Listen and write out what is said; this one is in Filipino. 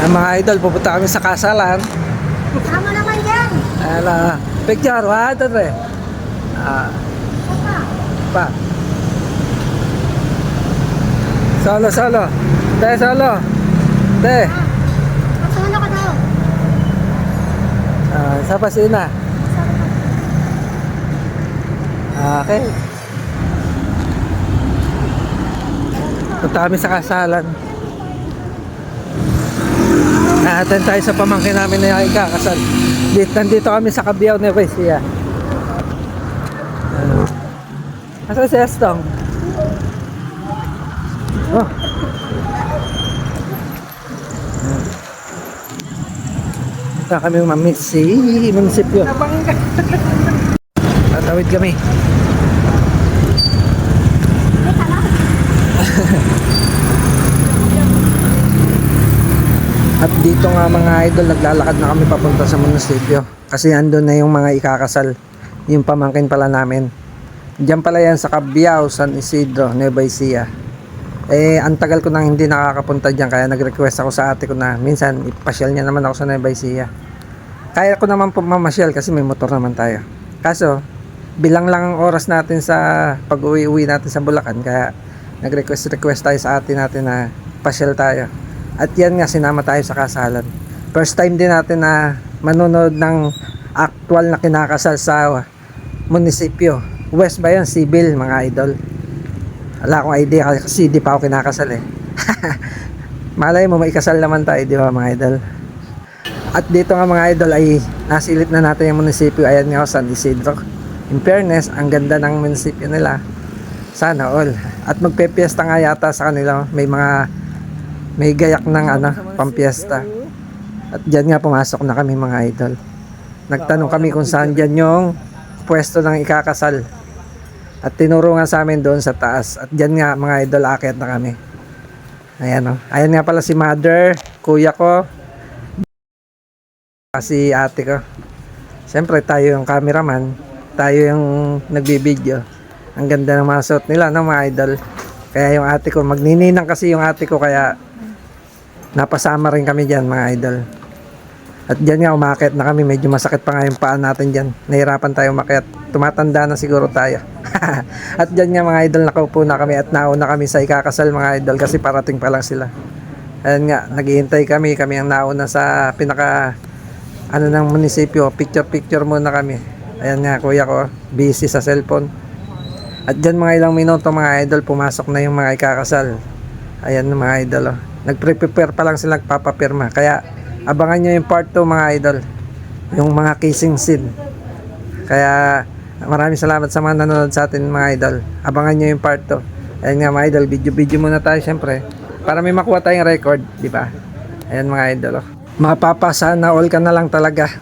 Mga idol, pupunta kami sa kasalan. Tama naman yan. Picture, 1, 2, 3. Pa. Solo, solo. Te, solo. Te. Masolo ka daw. Sa pasina. Okay. Punta kami sa kasalan. Attend tayo sa pamangkin namin na ikakasal. Nandito kami sa Cabiao, Nueva Ecija. Asa si Estong? Oh. Punta kami mamit si munisipyo. Tatawid kami. At dito nga mga idol, naglalakad na kami papunta sa munisipyo. Kasi andun na yung mga ikakasal. Yung pamangkin pala namin. Diyan pala yan sa Cabiao, San Isidro, Nueva Ecija. Ang tagal ko nang hindi nakakapunta diyan, kaya nag-request ako sa ate ko na minsan ipasyal niya naman ako sa Nueva Ecija. Kaya ko naman po mamasyal kasi may motor naman tayo. Kaso, bilang lang ang oras natin sa pag-uwi natin sa Bulacan, kaya nag-request tayo sa ate natin na pasyal tayo. At yan nga, sinama tayo sa kasalan. First time din natin na manonood ng actual na kinakasal sa munisipyo. West ba yun? Civil, mga idol. Wala akong idea kasi di pa ako kinakasal eh. Malay mo, may kasal naman tayo, di ba mga idol? At dito nga mga idol ay nasilip na natin yung munisipyo. Ayan nga, San Isidro. In fairness, ang ganda ng munisipyo nila. Sana all. At magpe-fiesta nga yata sa kanila. May gayak ng pampiesta. At dyan nga pumasok na kami mga idol. Nagtanong kami kung saan dyan yung pwesto ng ikakasal. At tinuro nga sa amin doon sa taas. At dyan nga mga idol, aakyat na kami. Ayan o. Ayan nga pala si mother, kuya ko, si ate ko. Siyempre tayo yung cameraman, tayo yung nagbibideo. Ang ganda ng mga suot nila, no mga idol. Kaya yung ate ko, magnininang kasi yung ate ko, kaya napasama rin kami dyan mga idol. At dyan nga umakyat na kami. Medyo masakit pa nga yung paan natin dyan. Nahirapan tayo umakyat. Tumatanda na siguro tayo. At dyan nga mga idol, nakaupo na kami. At nauna kami sa ikakasal mga idol, kasi parating pa lang sila. Ayan nga, naghihintay kami. Kami ang nauna sa pinaka ng munisipyo. Picture muna kami. Ayan nga, kuya ko, busy sa cellphone. At dyan mga ilang minuto mga idol, pumasok na yung mga ikakasal. Ayan mga idol. Nagpre-prepare pa lang sila, nagpapapirma. Kaya abangan nyo yung part 2 mga idol, yung mga kissing scene. Kaya maraming salamat sa mga nanonood sa atin mga idol. Abangan nyo yung part 2. Ayan nga mga idol, video muna tayo syempre, para may makuha tayong record, di ba? Ayan mga idol. Mapapasana all ka na lang talaga